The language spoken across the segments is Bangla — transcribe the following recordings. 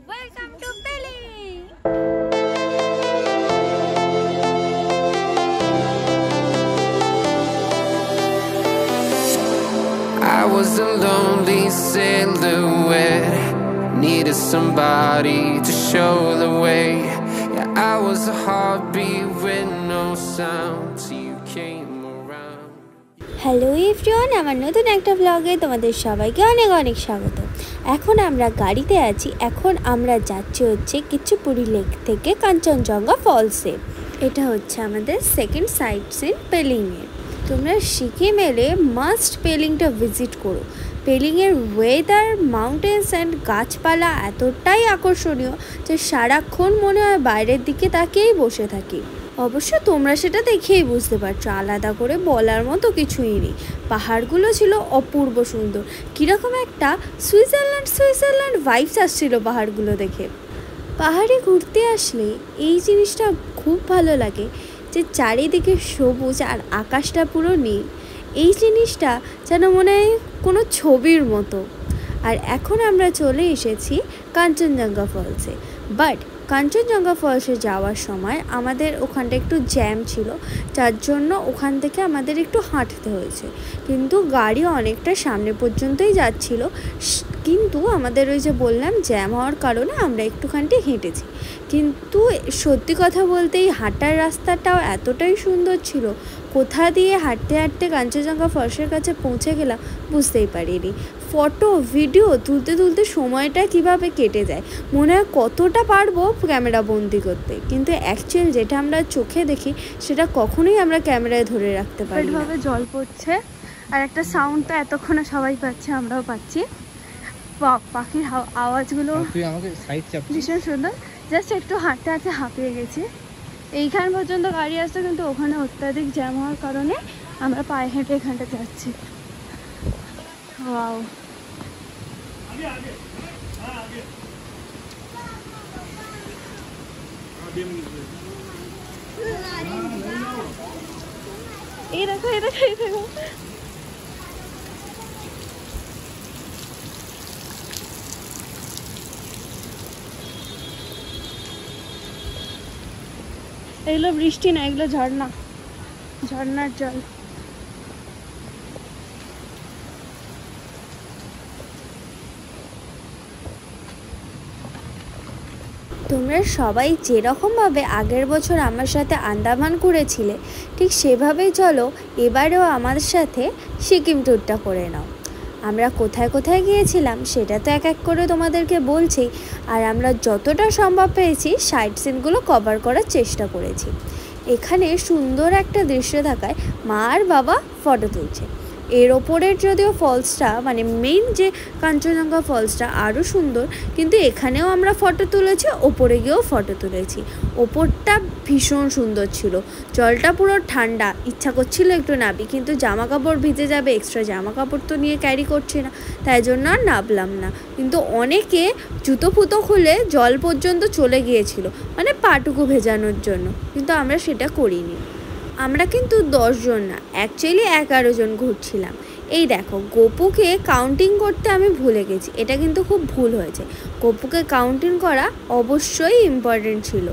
Welcome to Peli. I was a lonely silhouette, needed somebody to show the way. Yeah, I was a heartbeat with no sound till you came around. Hello everyone, আমার নতুন একটা ব্লগে তোমাদের সবাইকে অনেক অনেক স্বাগত। এখন আমরা গাড়িতে আছি। এখন আমরা যাচ্ছি হচ্ছে কিচ্ছুপুরি লেক থেকে কাঞ্চনজঙ্ঘা ফলসে। এটা হচ্ছে আমাদের সেকেন্ড সাইট সিন পেলিংয়ের। তোমরা সিকিম এলে মাস্ট পেলিংটা ভিজিট করো। পেলিংয়ের ওয়েদার, মাউন্টেন্স অ্যান্ড গাছপালা এতটাই আকর্ষণীয় যে সারাক্ষণ মনে হয় বাইরের দিকে তাকিয়েই বসে থাকি। অবশ্য তোমরা সেটা দেখেই বুঝতে পারছো, আলাদা করে বলার মতো কিছুই নেই। পাহাড়গুলো ছিল অপূর্ব সুন্দর, কীরকম একটা সুইজারল্যান্ড ভাইবস আসছিল পাহাড়গুলো দেখে। পাহাড়ে ঘুরতে আসলে এই জিনিসটা খুব ভালো লাগে যে চারিদিকে সবুজ আর আকাশটা পুরো নীল। এই জিনিসটা যেন মনে হয় কোনো ছবির মতো। আর এখন আমরা চলে এসেছি কাঞ্চনজঙ্ঘা ফলসে। বাট কাঞ্চনজঙ্ঘা ফলসে যাওয়ার সময় আমাদের ওখানটা একটু জ্যাম ছিল, যার জন্য ওখান থেকে আমাদের একটু হাঁটতে হয়েছে। কিন্তু গাড়ি অনেকটা সামনে পর্যন্তই যাচ্ছিল, কিন্তু আমাদের ওই যে বললাম জ্যাম হওয়ার কারণে আমরা একটুখানি হেঁটেছি। কিন্তু সত্যি কথা বলতে এই হাঁটার রাস্তাটাও এতটাই সুন্দর ছিল, কোথা দিয়ে হাঁটতে হাঁটতে কাঞ্চনজঙ্ঘা ফলসের কাছে পৌঁছে গেলাম বুঝতেই পারিনি। ফটো ভিডিও তুলতে সময়টা কিভাবে কেটে যায়, মনে হয় কতটা পারবো ক্যামেরা বন্দি করতে, কিন্তু অ্যাকচুয়াল যেটা আমরা চোখে দেখি সেটা কখনোই আমরা ক্যামেরায় ধরে রাখতে পারি না। জল পড়ছে আর একটা সাউন্ড তো এতক্ষণে সবাই পাচ্ছে, আমরাও পাচ্ছি। পাখির আওয়াজগুলো ভীষণ সুন্দর। জাস্ট একটু হাঁটতে হাঁটতে হাঁপিয়ে গেছি। এইখান পর্যন্ত গাড়ি আসছে, কিন্তু ওখানে অত্যাধিক জ্যাম হওয়ার কারণে আমরা পায়ে হেঁটে এখানটা যাচ্ছি। ওয়াও, এই দেখো এই দেখো এই দেখো, এগুলো বৃষ্টি না, এগুলো ঝর্ণার জল। তোমরা সবাই যেরকমভাবে আগের বছর আমার সাথে আন্দামান করেছিলে, ঠিক সেভাবেই চলো এবারেও আমাদের সাথে সিকিম ট্যুরটা করে নাও। আমরা কোথায় কোথায় গিয়েছিলাম সেটা তো এক এক করে তোমাদেরকে বলছি, আর আমরা যতটা সম্ভব পেয়েছি সাইট সিনগুলো কভার করার চেষ্টা করেছি। এখানে সুন্দর একটা দৃশ্য থাকায় মা আর বাবা ফটো তুলছে। এর ওপরের যদিও ফলসটা মানে মেইন যে কাঞ্চনজঙ্ঘা ফলসটা আরও সুন্দর, কিন্তু এখানেও আমরা ফটো তুলেছি, ওপরে গিয়েও ফটো তুলেছি। ওপরটা ভীষণ সুন্দর ছিল, জলটা পুরো ঠান্ডা, ইচ্ছা করছিল একটু নাবি, কিন্তু জামা কাপড় ভিজে যাবে, এক্সট্রা জামা কাপড় তো নিয়ে ক্যারি করছি না, তাই জন্য আর নামলাম না। কিন্তু অনেকে জুতো ফুতো খুলে জল পর্যন্ত চলে গিয়েছিল, মানে পাটুকু ভেজানোর জন্য, কিন্তু আমরা সেটা করিনি। আমরা কিন্তু 10 জন না, অ্যাকচুয়ালি 11 জন ঘুরছিলাম। এই দেখো, গোপুকে কাউন্টিং করতে আমি ভুলে গেছি, এটা কিন্তু খুব ভুল হয়েছে। গোপুকে কাউন্টিং করা অবশ্যই ইম্পর্টেন্ট ছিল।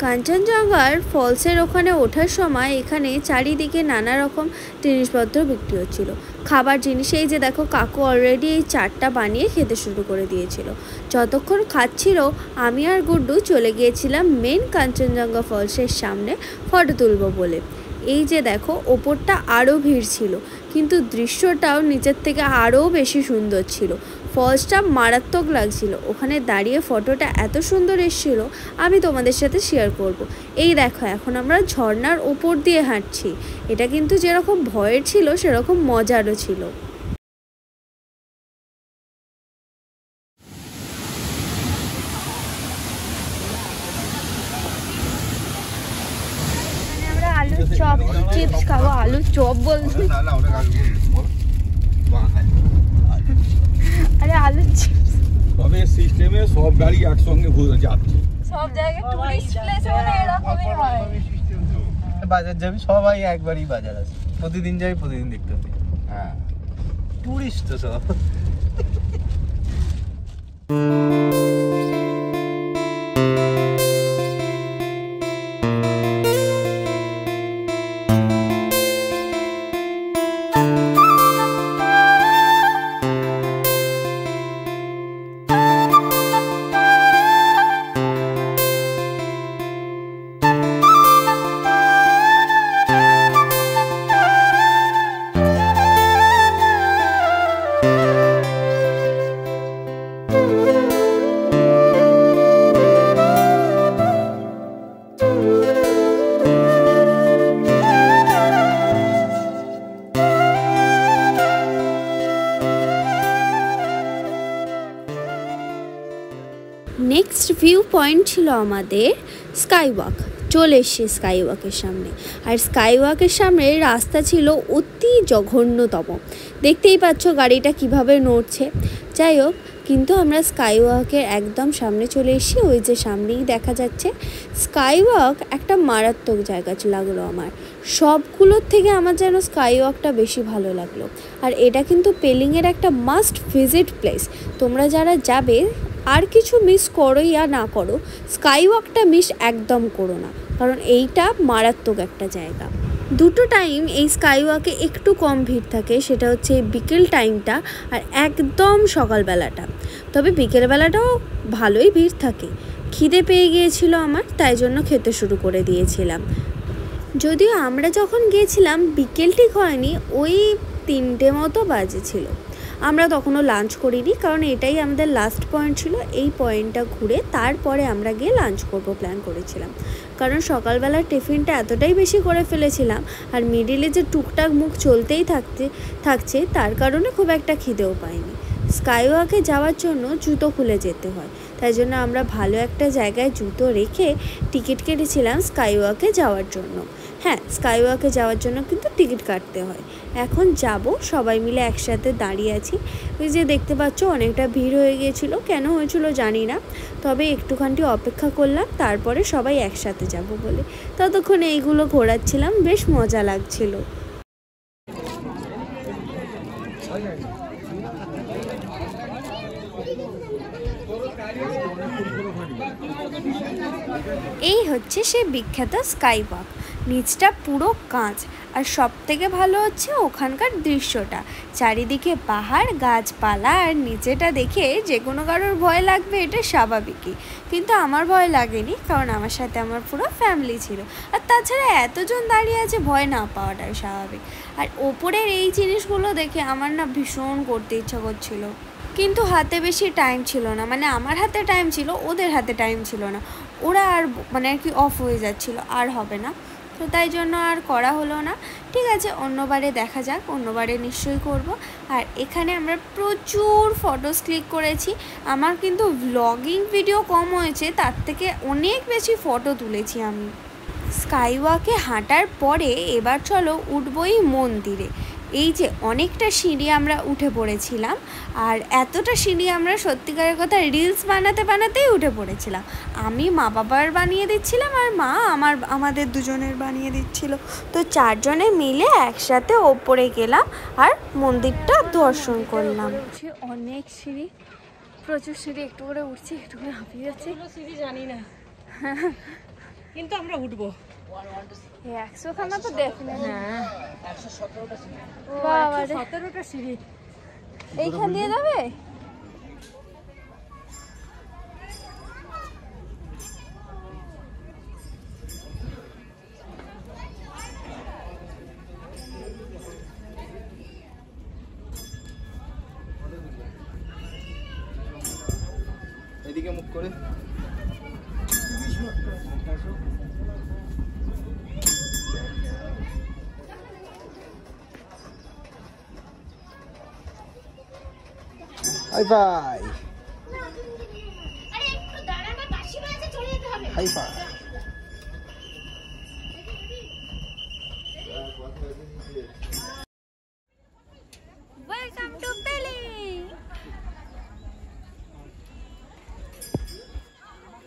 কাঞ্চনজঙ্ঘার ফলসের ওখানে ওঠার সময় এখানে চারিদিকে নানা রকম জিনিসপত্র বিক্রি হচ্ছিল, খাবার জিনিস। এই যে দেখো, কাকু অলরেডি এই চাটটা বানিয়ে খেতে শুরু করে দিয়েছিল। যতক্ষণ খাচ্ছিল আমি আর গুড্ডু চলে গিয়েছিলাম মেন কাঞ্চনজঙ্ঘা ফলসের সামনে ফটো তুলবো বলে। এই যে দেখো, ওপরটা আরও ভিড় ছিল, কিন্তু দৃশ্যটাও নিচের থেকে আরও বেশি সুন্দর ছিল। ফলসটা মারাত্মক লাগছিল, ওখানে দাঁড়িয়ে ফটোটা এত সুন্দর এসেছিল, আমি তোমাদের সাথে শেয়ার করব। এই দেখো, এখন আমরা ঝর্ণার ওপর দিয়ে হাঁটছি। এটা কিন্তু যেরকম ভয়ের ছিল সেরকম মজারও ছিল। আমরা আলুর চপ চিপস খাবো, আলুর চপ বলছি, আরে আলুর চিপস। তবে সিস্টেমে সব গাড়ি একসঙ্গে ঘুরে যাচ্ছে, সব জায়গায় টুরিস্ট প্লেসে মানে এরকমই হয়। বাজার যাবি, সবাই একবারই বাজার আছে, প্রতিদিন যাবি, প্রতিদিন দেখতে হবে। হ্যাঁ, টুরিস্ট তো সব। নেক্সট ভিউ পয়েন্ট ছিল আমাদের স্কাই ওয়াক। চলে এসছি স্কাই ওয়াকের সামনে, আর স্কাই ওয়াকের সামনে রাস্তা ছিল অতি জঘন্যতম। দেখতেই পাচ্ছ গাড়িটা কিভাবে নড়ছে। যাই হোক, কিন্তু আমরা স্কাই ওয়াকের একদম সামনে চলে এসেছি। ওই যে সামনেই দেখা যাচ্ছে স্কাই ওয়াক। একটা মারাত্মক জায়গা লাগলো আমার, সবগুলোর থেকে আমার যেন স্কাই ওয়াকটা বেশি ভালো লাগলো। আর এটা কিন্তু পেলিংয়ের একটা মাস্ট ভিজিট প্লেস। তোমরা যারা যাবে, আর কিছু মিস করো ইয়া না করো, স্কাই ওয়াকটা মিস একদম করো না, কারণ এইটা মারাত্মক একটা জায়গা। দুটো টাইম এই স্কাই ওয়াকে একটু কম ভিড় থাকে, সেটা হচ্ছে বিকেল টাইমটা আর একদম সকালবেলাটা। তবে বিকেলবেলাটাও ভালোই ভিড় থাকে। খিদে পেয়ে গিয়েছিল আমার, তাই জন্য খেতে শুরু করে দিয়েছিলাম। যদিও আমরা যখন গিয়েছিলাম বিকেল ঠিক হয়নি, ওই 3টে মতো বাজেছিল। আমরা তখনও লাঞ্চ করিনি, কারণ এটাই আমাদের লাস্ট পয়েন্ট ছিল। এই পয়েন্টটা ঘুরে তারপরে আমরা গিয়ে লাঞ্চ করব প্ল্যান করেছিলাম, কারণ সকালবেলার টিফিনটা এতটাই বেশি করে ফেলেছিলাম আর মিডিলে যে টুকটাক মুখ চলতেই থাকছে তার কারণে খুব একটা খিদেও পাইনি। স্কাই ওয়াকে যাওয়ার জন্য জুতো খুলে যেতে হয়, তাই জন্য আমরা ভালো একটা জায়গায় জুতো রেখে টিকিট কেটেছিলাম স্কাই ওয়াকে যাওয়ার জন্য। হ্যাঁ, স্কাই ওয়াকে যাওয়ার জন্য কিন্তু টিকিট কাটতে হয়। এখন যাব, সবাই মিলে একসাথে দাঁড়িয়ে আছি। ওই যে দেখতে পাচ্ছ অনেকটা ভিড় হয়ে গিয়েছিল, কেন হয়েছিল জানি না, তবে একটুখানি অপেক্ষা করলাম, তারপরে সবাই একসাথে যাব বলে। ততক্ষণ এইগুলো ঘোরাচ্ছিলাম, বেশ মজা লাগছিল। এই হচ্ছে সেই বিখ্যাত স্কাই ওয়াক। নিচটা পুরো কাঁচ, আর সব থেকে ভালো হচ্ছে ওখানকার দৃশ্যটা। চারিদিকে পাহাড়, গাছপালা, আর নিচেটা দেখে যে কোনো কারোর ভয় লাগবে এটা স্বাভাবিকই, কিন্তু আমার ভয় লাগেনি, কারণ আমার সাথে আমার পুরো ফ্যামিলি ছিল। আর তাছাড়া এতজন দাঁড়িয়ে আছে, ভয় না পাওয়াটাই স্বাভাবিক। আর ওপরের এই জিনিসগুলো দেখে আমার না ভীষণ করতে ইচ্ছা করছিল, কিন্তু হাতে বেশি টাইম ছিল না। মানে আমার হাতে টাইম ছিল, ওদের হাতে টাইম ছিল না। ওরা আর মানে আর কি অফ হয়ে যাচ্ছিলো, আর হবে না, তো তাই জন্য আর করা হলো না। ঠিক আছে, অন্যবারে দেখা যাক, অন্যবারে নিশ্চয়ই করব। আর এখানে আমরা প্রচুর ফটোস ক্লিক করেছি। আমার কিন্তু ভ্লগিং ভিডিও কম হয়েছে, তার থেকে অনেক বেশি ফটো তুলেছি আমি। স্কাই ওয়াকে হাঁটার পরে এবার চলো উঠবই মন্দিরে। এই যে অনেকটা সিঁড়ি আমরা উঠে পড়েছিলাম, আর এতটা সিঁড়ি আমরা সত্যিকারের কথা রিলস বানাতেই উঠে পড়েছিলাম। আমি মা বাবার বানিয়ে দিচ্ছিলাম, আর মা আমাদের দুজনের বানিয়ে দিচ্ছিল। তো 4 জনে মিলে একসাথে ওপরে গেলাম আর মন্দিরটা দর্শন করলাম। অনেক সিঁড়ি, প্রচুর সিঁড়ি, একটু করে উঠছি, একটু করে হাঁপিয়ে যাচ্ছি। সিঁড়ি জানি না, কিন্তু আমরা উঠবো। 100 খানা তো ডেফিনেটলি। হ্যাঁ, 117টা সিঁড়ি। এইখান দিয়ে যাবে? এদিকে মুখ করে high by, high by. Welcome to Pelling.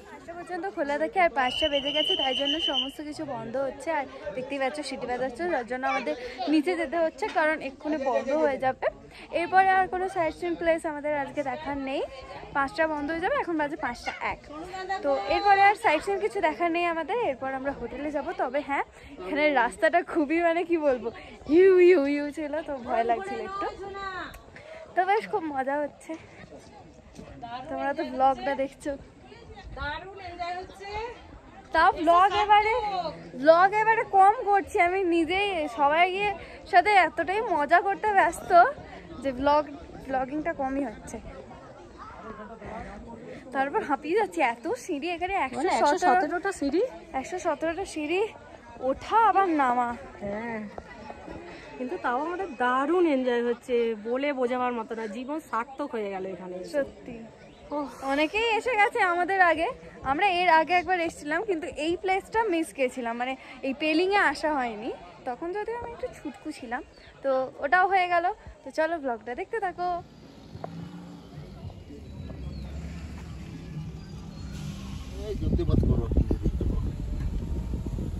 5টা পর্যন্ত খোলা থাকে, আর 5টা বেজে গেছে, তাই জন্য সমস্ত কিছু বন্ধ হচ্ছে। আর দেখতেই পাচ্ছ সিটি বাজাচ্ছে, যার জন্য আমাদের নিচে যেতে হচ্ছে, কারণ এক্ষুনি বন্ধ হয়ে যাবে। এরপরে আর কোনো সাইট সিন প্লেস আমাদের আজকে দেখার নেই। 5টা বন্ধ হয়ে যাবে, এখন বাজে 5টা 1। তো এরপরে আর সাইট সিন কিছু দেখার নেই আমাদের। এরপর আমরা হোটেলে যাব। তবে হ্যাঁ, এখানে রাস্তাটা খুবই মানে কি বলবো, ইউ ছিল, তো ভয় লাগছিল একটু। তো বেশ খুব মজা হচ্ছে। তোমরা তো ব্লগটা দেখছো, তাও ব্লগ এবারে কম করছি আমি নিজেই। সবাই গিয়ে সাথে এতটাই মজা করতে ব্যস্ত যে ব্লগিংটা কমই হচ্ছে। তারপর হাঁপিয়ে যাচ্ছি, এত সিঁড়ি এখানে। 117টা সিঁড়ি, 117টা সিঁড়ি ওঠা আবার নামা। হ্যাঁ, কিন্তু তাও আমাদের দারুণ এনজয় হচ্ছে, বলে বোঝাবার মতো না। জীবন সার্থক হয়ে গেল এখানে, সত্যি। অনেকেই এসে গেছে আমাদের আগে, আমরা এর আগে একবার এসেছিলাম কিন্তু এই প্লেসটা মিস গেছিলাম, মানে এই পেলিংয়ে আসা হয়নি, তখন যদিও আমি একটু ছুটকু ছিলাম, তো ওটাও হয়ে গেল। তো চলো ব্লগটা দেখতে থাকো। जल्दी मत करो,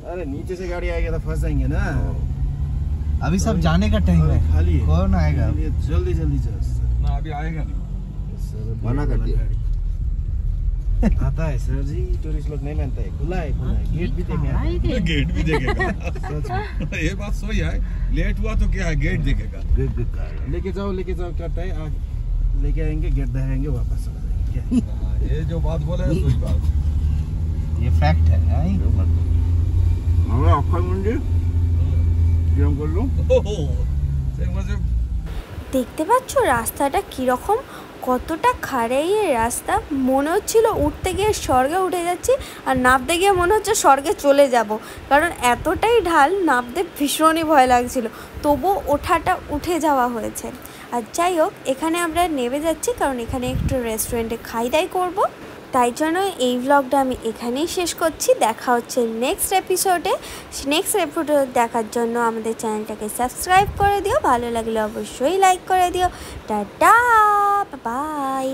अरे नीचे से गाड़ी आएगी तो फंस जाएंगे ना। अभी सब जाने का टाइम है, खाली है। कौन आएगा? जल्दी जल्दी चल। ना अभी आएगा नहीं। मना कर दिया। आता है सर जी, टूरिस्ट लोग नहीं मानता है। खुला है गेट भी देखेगा। गेट भी देखेगा। ये बात सही है, लेट हुआ तो क्या है, गेट देखेगा। लेके जाओ करता है, लेके आएंगे, गेट दिखाएंगे, वापस चला जाएंगे। ये जो बात बोले है सही बात। ये फैक्ट है। আমরা অক্ষয় মন্দির কিরম করলো দেখতে পাচ্ছ রাস্তাটা কীরকম, কতটা খাড়াই রাস্তা, মনে হচ্ছিল উঠতে গিয়ে স্বর্গে উঠে যাচ্ছি, আর নামতে গিয়ে মনে হচ্ছে স্বর্গে চলে যাব, কারণ এতটাই ঢাল, নামতে ভীষণই ভয় লাগছিল, তবু ওঠাটা উঠে যাওয়া হয়েছে। আর যাই হোক, এখানে আমরা নেমে যাচ্ছি কারণ এখানে একটু রেস্টুরেন্টে খাই দাই করবো, তাই জন্য এই ব্লগটা আমি এখানেই শেষ করছি। দেখা হচ্ছে নেক্সট এপিসোডে। নেক্সট এপিসোড দেখার জন্য আমাদের চ্যানেলটাকে সাবস্ক্রাইব করে দিও, ভালো লাগলে অবশ্যই লাইক করে দিও। Tata, by.